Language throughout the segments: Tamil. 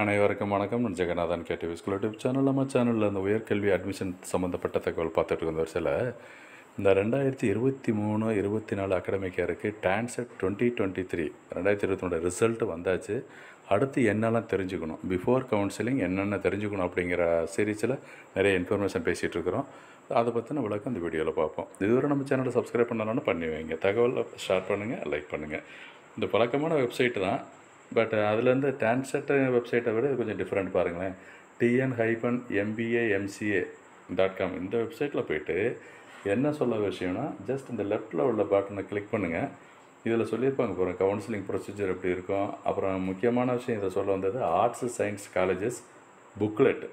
அனைவருக்கும் வணக்கம். நான் Jagannathan KTV school YouTube channel. நம்ம சேனலில் இந்த உயர்கல்வி அட்மிஷன் சம்மந்தப்பட்ட தகவல் பார்த்துட்டு இருந்த வரிசையில் இந்த 2023-24 அகாடமிக் இயருக்கு டான்செட் 2023 2023 ரிசல்ட் வந்தாச்சு. அடுத்து என்னெல்லாம் தெரிஞ்சுக்கணும், பிஃபோர் கவுன்சிலிங் என்னென்ன தெரிஞ்சுக்கணும் அப்படிங்கிற சீரீஸில் நிறைய இன்ஃபர்மேஷன் பேசிகிட்டு இருக்கிறோம். அதை பற்றின விளக்கம் இந்த வீடியோவில் பார்ப்போம். இதுவரை நம்ம சேனலை சப்ஸ்கிரைப் பண்ணலான்னு பண்ணி வைங்க. தகவல் ஷேர் பண்ணுங்கள், லைக் பண்ணுங்கள். இந்த பழக்கமான வெப்சைட்டு தான், பட் அதுலேருந்து டான்செட் வெப்சைட்டை விட கொஞ்சம் டிஃப்ரெண்ட் பாருங்களேன். tn-hipmca.com இந்த வெப்சைட்டில் போய்ட்டு என்ன சொல்ல விஷயம்னா, ஜஸ்ட் இந்த லெஃப்ட்டில் உள்ள பட்டனை கிளிக் பண்ணுங்கள். இதில் சொல்லியிருப்பாங்க பாருங்கள் கவுன்சிலிங் ப்ரொசீஜர் எப்படி இருக்கும். அப்புறம் முக்கியமான விஷயம் இதை சொல்ல வந்தது ஆர்ட்ஸ் சயின்ஸ் காலேஜஸ் புக்லெட்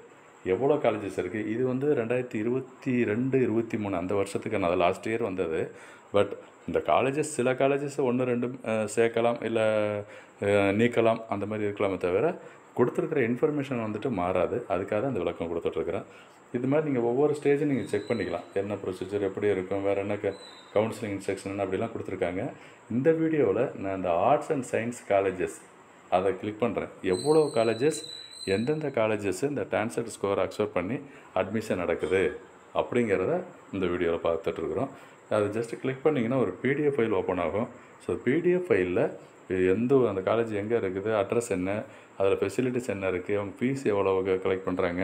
எவ்வளோ காலேஜஸ் இருக்குது. இது வந்து 2022-23 அந்த வருஷத்துக்கான, அது லாஸ்ட் இயர் வந்தது. பட் இந்த காலேஜஸ் சில காலேஜஸ் 1-2 சேர்க்கலாம், இல்லை நீக்கலாம், அந்த மாதிரி இருக்கலாமே தவிர கொடுத்துருக்குற இன்ஃபர்மேஷன் வந்துட்டு மாறாது. அதுக்காக அந்த விளக்கம் கொடுத்துட்ருக்குறேன். இது மாதிரி நீங்கள் ஒவ்வொரு ஸ்டேஜும் நீங்கள் செக் பண்ணிக்கலாம், என்ன ப்ரொசீஜர் எப்படி இருக்கும், வேறு என்ன கவுன்சிலிங் செக்ஷன் அப்படிலாம் கொடுத்துருக்காங்க. இந்த வீடியோவில் நான் இந்த ஆர்ட்ஸ் அண்ட் சயின்ஸ் காலேஜஸ் அதை கிளிக் பண்ணுறேன். எவ்வளோ காலேஜஸ், எந்தெந்த காலேஜஸ் இந்த டான்செட் ஸ்கோரை அக்செப்ட் பண்ணி அட்மிஷன் நடக்குது அப்படிங்கிறத இந்த வீடியோவில் பார்த்துட்ருக்குறோம். அது ஜஸ்ட்டு கிளிக் பண்ணிங்கன்னா ஒரு பிடிஎஃப் ஃபைல் ஓப்பன் ஆகும். ஸோ பிடிஎஃப் ஃபைலில் அந்த காலேஜ் எங்கே இருக்குது, அட்ரஸ் என்ன, அதில் ஃபெசிலிட்டிஸ் என்ன இருக்குது, அவங்க ஃபீஸ் எவ்வளோ கலெக்ட் பண்ணுறாங்க,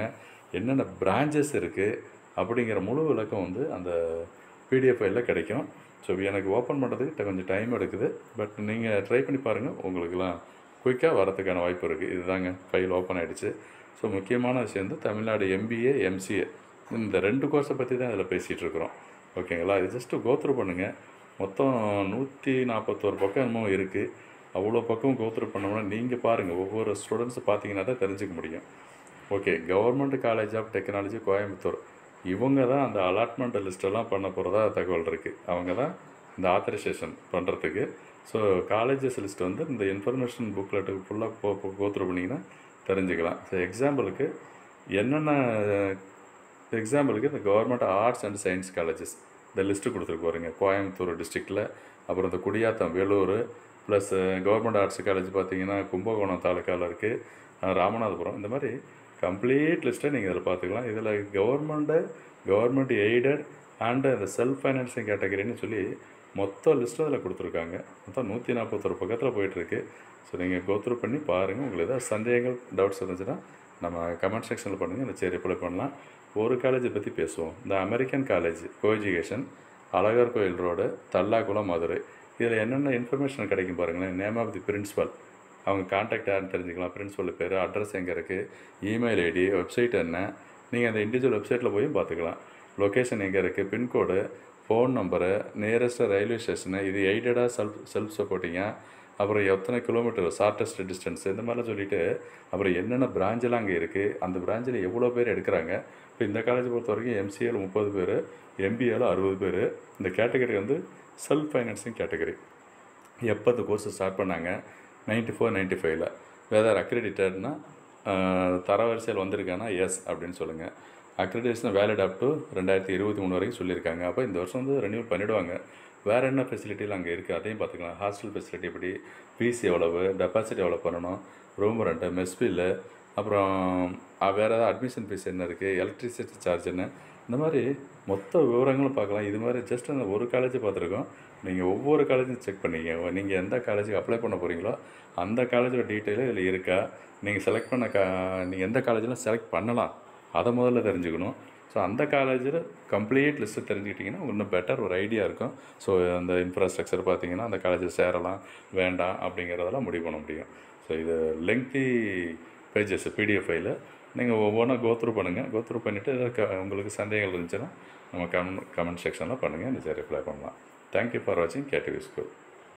என்னென்ன பிரான்ச்சஸ் இருக்குது அப்படிங்கிற முழு விளக்கம் வந்து அந்த பிடிஎஃப் ஃபைலில் கிடைக்கும். ஸோ எனக்கு ஓப்பன் பண்ணுறதுக்கு கொஞ்சம் டைம் எடுக்குது. பட் நீங்கள் ட்ரை பண்ணி பாருங்கள், உங்களுக்கெல்லாம் குயிக்காக வரதுக்கான வாய்ப்பு இருக்குது. இதுதாங்க ஃபைல் ஓப்பன் ஆகிடுச்சு. ஸோ முக்கியமான விஷயம் வந்து தமிழ்நாடு MBA MCA இந்த 2 கோர்ஸை பற்றி தான் இதில் பேசிகிட்ருக்குறோம். ஓகேங்களா? இது ஜஸ்ட்டு கோத்ரூ பண்ணுங்கள். மொத்தம் 141 பக்கம் என்னமோ இருக்குது. அவ்வளோ பக்கம் கோத்ரூ பண்ணோம்னா நீங்கள் பாருங்கள், ஒவ்வொரு ஸ்டூடெண்ட்ஸை பார்த்தீங்கன்னா தான் தெரிஞ்சுக்க முடியும். Okay, government college of technology Coimbatore இவங்க தான் அந்த அலாட்மெண்ட் லிஸ்ட்டெல்லாம் பண்ண போகிறதா தகவல் இருக்குது. அவங்க தான் இந்த ஆத்தரைசேஷன் பண்ணுறதுக்கு. ஸோ காலேஜஸ் லிஸ்ட் வந்து இந்த இன்ஃபர்மேஷன் புக்லெட்டுக்கு ஃபுல்லாக கோத்ரூ பண்ணிங்கன்னா தெரிஞ்சுக்கலாம். ஸோ எக்ஸாம்பிளுக்கு இந்த government arts and science colleges இந்த லிஸ்ட்டு கொடுத்துருக்கு பாருங்க. கோயம்புத்தூர் டிஸ்ட்ரிக்டில், அப்புறம் இந்த Gudiyatham Vellore, plus government arts college பார்த்திங்கன்னா கும்பகோணம் தாலுக்காவில் இருக்குது, ராமநாதபுரம். இந்த மாதிரி கம்ப்ளீட் லிஸ்ட்டை நீங்கள் இதில் பார்த்துக்கலாம். இதில் கவர்மெண்ட் எய்டட் அண்டு இந்த செல்ஃப் ஃபைனான்சிங் கேட்டகரின்னு சொல்லி மொத்த லிஸ்ட்டும் அதில் கொடுத்துருக்காங்க. மொத்தம் 141 பக்கத்தில் போயிட்டுருக்கு. ஸோ நீங்கள் கோத்ரூ பண்ணி பாருங்கள். உங்களுக்கு ஏதாவது சந்தேகங்கள், டவுட்ஸ் இருந்துச்சுன்னா நம்ம கமெண்ட் செக்ஷனில் பண்ணுங்கள், இந்த சரி ரிப்ளை பண்ணலாம். ஒரு காலேஜை பற்றி பேசுவோம். இந்த அமெரிக்கன் காலேஜ் கோஎஜுகேஷன், அழகர் கோயில் ரோடு, தல்லாக்குளம், மதுரை. இதில் என்னென்ன இன்ஃபர்மேஷன் கிடைக்கும் பாருங்களேன். நேம் ஆஃப் தி பிரின்ஸிபல், அவங்க கான்டாக்ட் யாருன்னு தெரிஞ்சுக்கலாம், பிரின்ஸிபல் பேர், அட்ரஸ் எங்கே இருக்குது, இமெயில் ஐடி, வெப்சைட் என்ன, நீங்கள் அந்த இண்டிவிஜுவல் வெப்சைட்டில் போய் பார்த்துக்கலாம். லொக்கேஷன் எங்கே இருக்குது, pincode, phone number, nearest railway station, இது எய்டடாக செல்ஃப் சப்போர்ட்டிங்காக, அப்புறம் எத்தனை கிலோமீட்டர் ஷார்ட்டஸ்ட் டிஸ்டன்ஸ், இந்த மாதிரிலாம் சொல்லிவிட்டு, அப்புறம் என்னென்ன பிரான்ச்செலாம் அங்கே இருக்குது, அந்த பிரான்ச்சில் எவ்வளோ பேர் எடுக்கிறாங்க. இப்போ இந்த காலேஜை பொறுத்த வரைக்கும் MCAவில் 30 பேர், MBAவில் 60 பேர். இந்த கேட்டகரி வந்து செல்ஃப் ஃபைனான்சிங் கேட்டகரி. எப்போ இந்த கோர்ஸை ஸ்டார்ட் பண்ணாங்க? 94-95ல். வெதர் அக்ரெடிட்டட்னா தரவரிசையில் வந்திருக்கானா எஸ் அப்படின்னு சொல்லுங்கள். அக்ரெடிட்டேஷன் வேலிட் அப் டு 2023 வரைக்கும் சொல்லியிருக்காங்க. அப்போ இந்த வருஷம் வந்து ரெனியூல் பண்ணிவிடுவாங்க. வேறு என்ன ஃபெசிலிட்டியில் அங்கே இருக்குது அதையும் பார்த்துக்கலாம். ஹாஸ்டல் ஃபெசிலிட்டி எப்படி, ஃபீஸ் எவ்வளவு, டெபாசிட் எவ்வளோ பண்ணணும், ரூம் ரெண்ட்டு, மெஸ் பில்லு, அப்புறம் வேறு ஏதாவது அட்மிஷன் ஃபீஸ் என்ன இருக்குது, எலக்ட்ரிசிட்டி சார்ஜ் என்ன, இந்த மாதிரி மொத்த விவரங்களும் பார்க்கலாம். இது மாதிரி ஜஸ்ட் அந்த ஒரு காலேஜை பார்த்துருக்கோம். நீங்கள் ஒவ்வொரு காலேஜும் செக் பண்ணிங்க. நீங்கள் எந்த காலேஜுக்கு அப்ளை பண்ண போகிறீங்களோ அந்த காலேஜோட டீட்டெயிலும் இதில் இருக்கா, நீங்கள் செலக்ட் பண்ண நீங்கள் எந்த காலேஜில் செலக்ட் பண்ணலாம் அதை முதல்ல தெரிஞ்சுக்கணும். ஸோ அந்த காலேஜில் கம்ப்ளீட் லிஸ்ட்டு தெரிஞ்சுக்கிட்டிங்கன்னா இன்னும் பெட்டர் ஒரு ஐடியா இருக்கும். ஸோ அந்த இன்ஃப்ராஸ்ட்ரக்சர் பார்த்தீங்கன்னா அந்த காலேஜில் சேரலாம் வேண்டாம் அப்படிங்கிறதெல்லாம் முடிவு பண்ண முடியும். ஸோ இது லெங்க்தி பேஜஸ் PDF ஃபைலு. நீங்கள் ஒவ்வொன்றா கோத்ரூ பண்ணுங்கள். கோத்ரூ பண்ணிவிட்டு உங்களுக்கு சந்தேகங்கள் இருந்துச்சுன்னா நம்ம கமெண்ட் செக்ஷனில் பண்ணுங்கள், நிச்சயம் ரிப்ளை பண்ணலாம். தேங்க்யூ ஃபார் வாட்சிங் கேடிவி ஸ்கூல்.